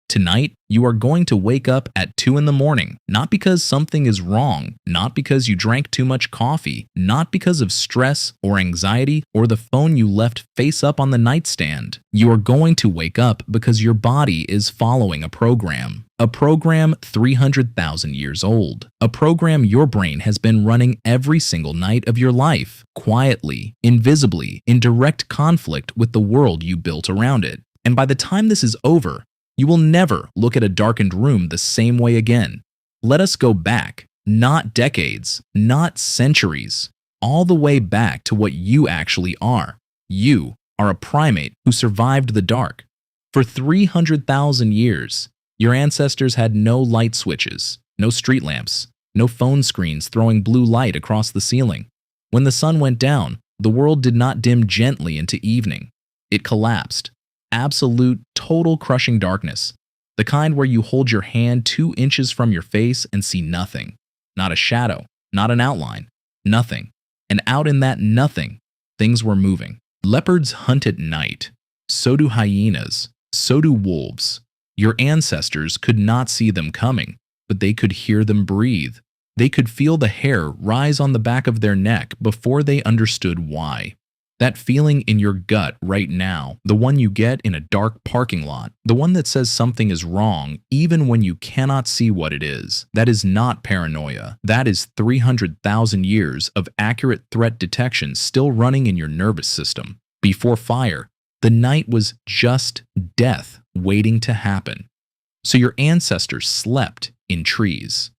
Tonight, you are going to wake up at 2 in the morning, not because something is wrong, not because you drank too much coffee, not because of stress or anxiety or the phone you left face up on the nightstand. You are going to wake up because your body is following a program 300,000 years old, a program your brain has been running every single night of your life, quietly, invisibly, in direct conflict with the world you built around it. And by the time this is over, you will never look at a darkened room the same way again. Let us go back, not decades, not centuries, all the way back to what you actually are. You are a primate who survived the dark. For 300,000 years, your ancestors had no light switches, no street lamps, no phone screens throwing blue light across the ceiling. When the sun went down, the world did not dim gently into evening. It collapsed. Absolute, total crushing darkness. The kind where you hold your hand 2 inches from your face and see nothing. Not a shadow, not an outline, nothing. And out in that nothing, things were moving. Leopards hunt at night. So do hyenas. So do wolves. Your ancestors could not see them coming, but they could hear them breathe. They could feel the hair rise on the back of their neck before they understood why. That feeling in your gut right now, the one you get in a dark parking lot, the one that says something is wrong even when you cannot see what it is, that is not paranoia. That is 300,000 years of accurate threat detection still running in your nervous system. Before fire, the night was just death waiting to happen. So your ancestors slept in trees.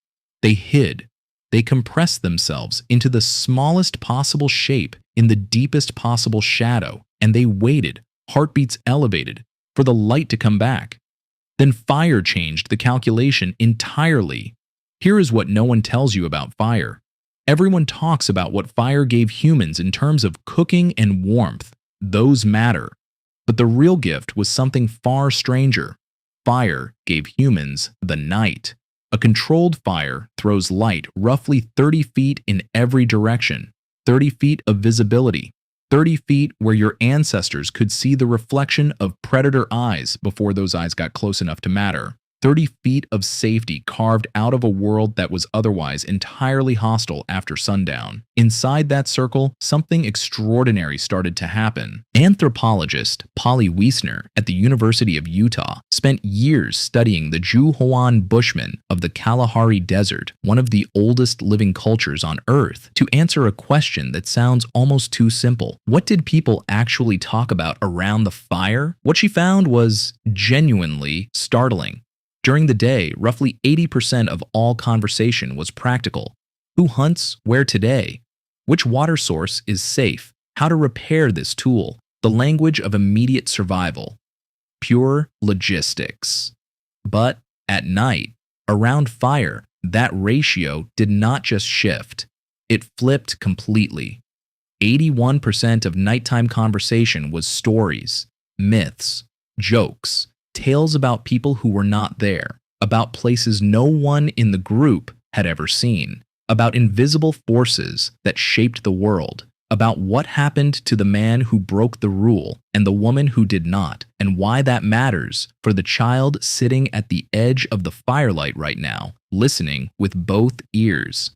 They hid. They compressed themselves into the smallest possible shape in the deepest possible shadow, and they waited, heartbeats elevated, for the light to come back. Then fire changed the calculation entirely. Here is what no one tells you about fire. Everyone talks about what fire gave humans in terms of cooking and warmth. Those matter. But the real gift was something far stranger. Fire gave humans the night. A controlled fire throws light roughly 30 feet in every direction, 30 feet of visibility, 30 feet where your ancestors could see the reflection of predator eyes before those eyes got close enough to matter, 30 feet of safety carved out of a world that was otherwise entirely hostile after sundown. Inside that circle, something extraordinary started to happen. Anthropologist Polly Wiesner at the University of Utah spent years studying the Juhuan Bushmen of the Kalahari Desert, one of the oldest living cultures on Earth, to answer a question that sounds almost too simple. What did people actually talk about around the fire? What she found was genuinely startling. During the day, roughly 80% of all conversation was practical. Who hunts where today? Which water source is safe? How to repair this tool? The language of immediate survival. Pure logistics. But at night, around fire, that ratio did not just shift. It flipped completely. 81% of nighttime conversation was stories, myths, jokes, tales about people who were not there, about places no one in the group had ever seen, about invisible forces that shaped the world, about what happened to the man who broke the rule and the woman who did not, and why that matters for the child sitting at the edge of the firelight right now, listening with both ears.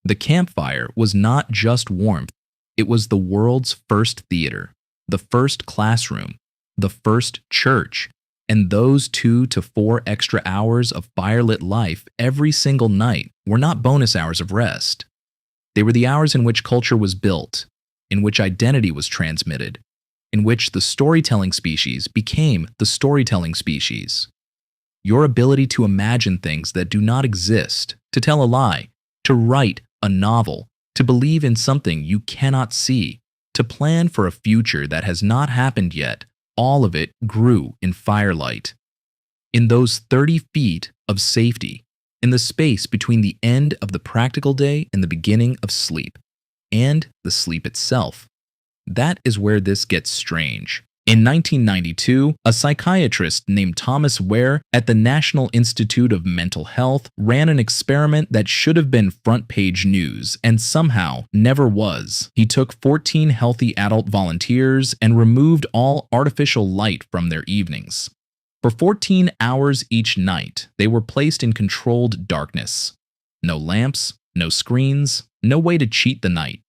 The campfire was not just warmth, it was the world's first theater, the first classroom, the first church, and those 2 to 4 extra hours of firelit life every single night were not bonus hours of rest. They were the hours in which culture was built, in which identity was transmitted, in which the storytelling species became the storytelling species. Your ability to imagine things that do not exist, to tell a lie, to write a novel, to believe in something you cannot see, to plan for a future that has not happened yet, all of it grew in firelight. In those 30 feet of safety, in the space between the end of the practical day and the beginning of sleep, and the sleep itself. That is where this gets strange. In 1992, a psychiatrist named Thomas Ware at the National Institute of Mental Health ran an experiment that should have been front-page news and somehow never was. He took 14 healthy adult volunteers and removed all artificial light from their evenings. For 14 hours each night, they were placed in controlled darkness. No lamps, no screens, no way to cheat the night.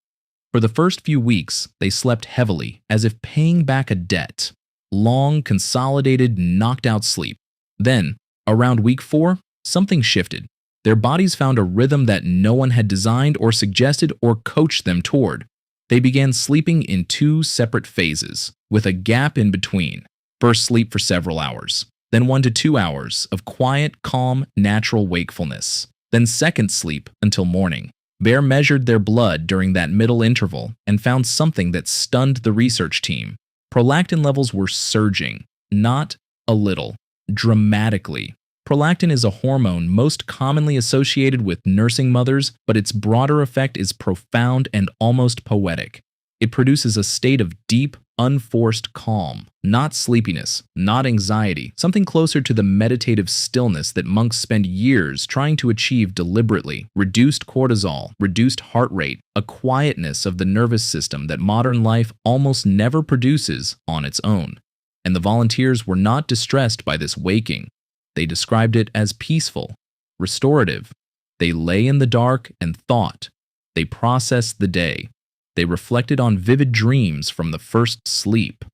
For the first few weeks, they slept heavily, as if paying back a debt. Long, consolidated, knocked-out sleep. Then, around week 4, something shifted. Their bodies found a rhythm that no one had designed or suggested or coached them toward. They began sleeping in 2 separate phases, with a gap in between. First sleep for several hours, then 1 to 2 hours of quiet, calm, natural wakefulness. Then second sleep until morning. Baer measured their blood during that middle interval and found something that stunned the research team. Prolactin levels were surging, not a little, dramatically. Prolactin is a hormone most commonly associated with nursing mothers, but its broader effect is profound and almost poetic. It produces a state of deep, unforced calm, not sleepiness, not anxiety, something closer to the meditative stillness that monks spend years trying to achieve deliberately. Reduced cortisol, reduced heart rate, a quietness of the nervous system that modern life almost never produces on its own. And the volunteers were not distressed by this waking. They described it as peaceful, restorative. They lay in the dark and thought. They processed the day. They reflected on vivid dreams from the first sleep.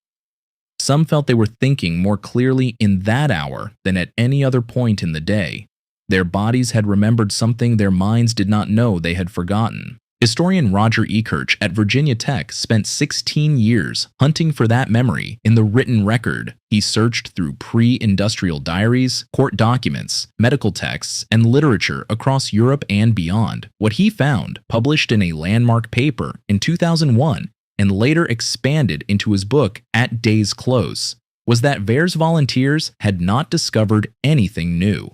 Some felt they were thinking more clearly in that hour than at any other point in the day. Their bodies had remembered something their minds did not know they had forgotten. Historian Roger Ekirch at Virginia Tech spent 16 years hunting for that memory in the written record. He searched through pre-industrial diaries, court documents, medical texts, and literature across Europe and beyond. What he found, published in a landmark paper in 2001 and later expanded into his book At Day's Close, was that Baer's volunteers had not discovered anything new.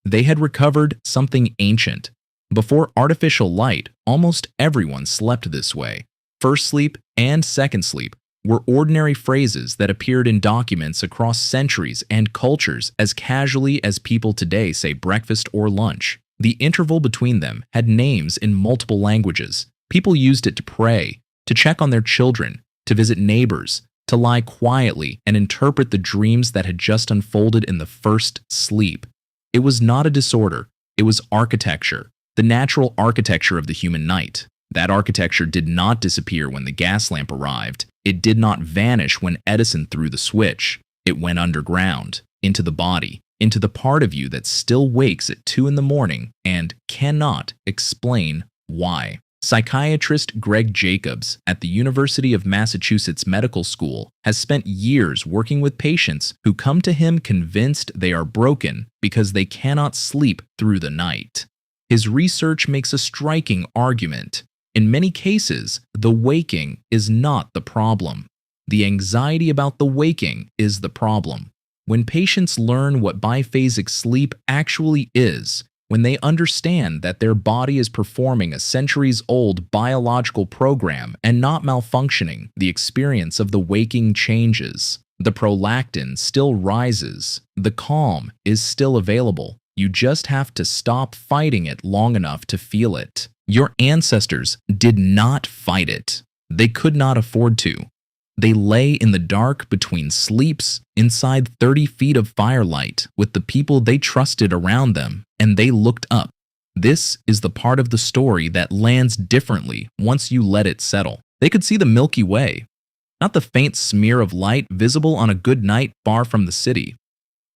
They had recovered something ancient. Before artificial light, almost everyone slept this way. First sleep and second sleep were ordinary phrases that appeared in documents across centuries and cultures as casually as people today say breakfast or lunch. The interval between them had names in multiple languages. People used it to pray, to check on their children, to visit neighbors, to lie quietly and interpret the dreams that had just unfolded in the first sleep. It was not a disorder, it was architecture. The natural architecture of the human night. That architecture did not disappear when the gas lamp arrived. It did not vanish when Edison threw the switch. It went underground, into the body, into the part of you that still wakes at 2 in the morning and cannot explain why. Psychiatrist Greg Jacobs at the University of Massachusetts Medical School has spent years working with patients who come to him convinced they are broken because they cannot sleep through the night. His research makes a striking argument. In many cases, the waking is not the problem. The anxiety about the waking is the problem. When patients learn what biphasic sleep actually is, when they understand that their body is performing a centuries-old biological program and not malfunctioning, the experience of the waking changes. The prolactin still rises. The calm is still available. You just have to stop fighting it long enough to feel it. Your ancestors did not fight it. They could not afford to. They lay in the dark between sleeps, inside 30 feet of firelight, with the people they trusted around them, and they looked up. This is the part of the story that lands differently once you let it settle. They could see the Milky Way, not the faint smear of light visible on a good night far from the city.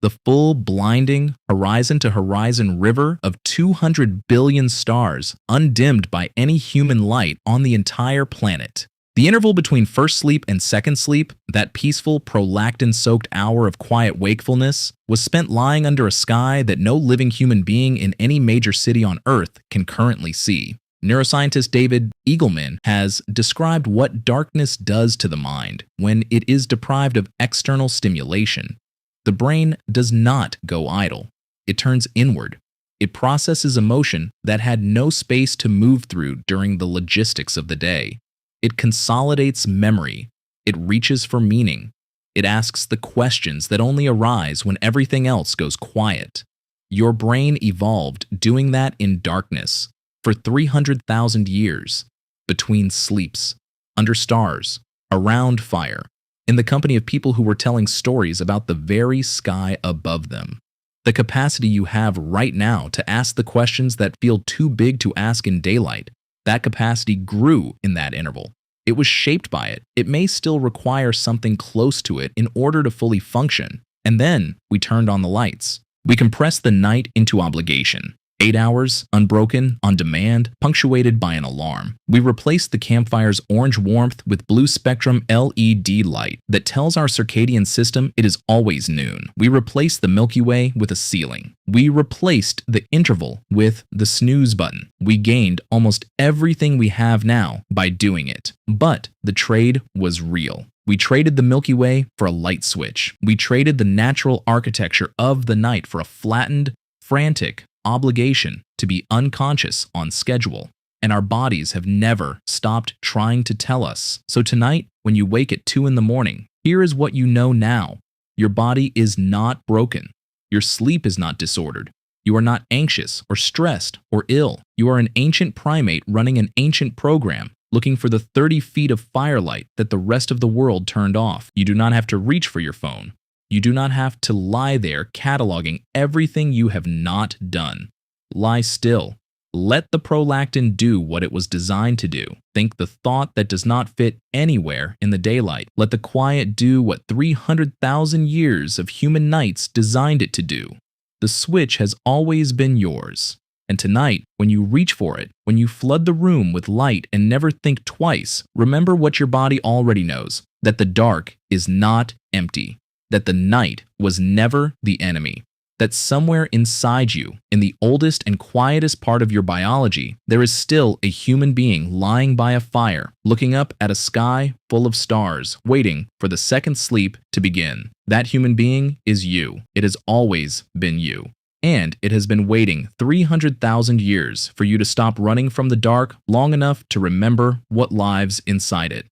The full, blinding, horizon-to-horizon river of 200 billion stars, undimmed by any human light on the entire planet. The interval between first sleep and second sleep, that peaceful, prolactin-soaked hour of quiet wakefulness, was spent lying under a sky that no living human being in any major city on Earth can currently see. Neuroscientist David Eagleman has described what darkness does to the mind when it is deprived of external stimulation. The brain does not go idle. It turns inward. It processes emotion that had no space to move through during the logistics of the day. It consolidates memory. It reaches for meaning. It asks the questions that only arise when everything else goes quiet. Your brain evolved doing that in darkness for 300,000 years, between sleeps, under stars, around fire. in the company of people who were telling stories about the very sky above them. The capacity you have right now to ask the questions that feel too big to ask in daylight, that capacity grew in that interval. It was shaped by it. It may still require something close to it in order to fully function. And then we turned on the lights. We compressed the night into obligation. 8 hours, unbroken, on demand, punctuated by an alarm. We replaced the campfire's orange warmth with blue spectrum LED light that tells our circadian system it is always noon. We replaced the Milky Way with a ceiling. We replaced the interval with the snooze button. We gained almost everything we have now by doing it. But the trade was real. We traded the Milky Way for a light switch. We traded the natural architecture of the night for a flattened, frantic obligation to be unconscious on schedule. And our bodies have never stopped trying to tell us. So tonight, when you wake at 2 in the morning, here is what you know now. Your body is not broken. Your sleep is not disordered. You are not anxious or stressed or ill. You are an ancient primate running an ancient program, looking for the 30 feet of firelight that the rest of the world turned off. You do not have to reach for your phone. You do not have to lie there cataloging everything you have not done. Lie still. Let the prolactin do what it was designed to do. Think the thought that does not fit anywhere in the daylight. Let the quiet do what 300,000 years of human nights designed it to do. The switch has always been yours. And tonight, when you reach for it, when you flood the room with light and never think twice, remember what your body already knows, that the dark is not empty. That the night was never the enemy, that somewhere inside you, in the oldest and quietest part of your biology, there is still a human being lying by a fire, looking up at a sky full of stars, waiting for the second sleep to begin. That human being is you. It has always been you. And it has been waiting 300,000 years for you to stop running from the dark long enough to remember what lives inside it.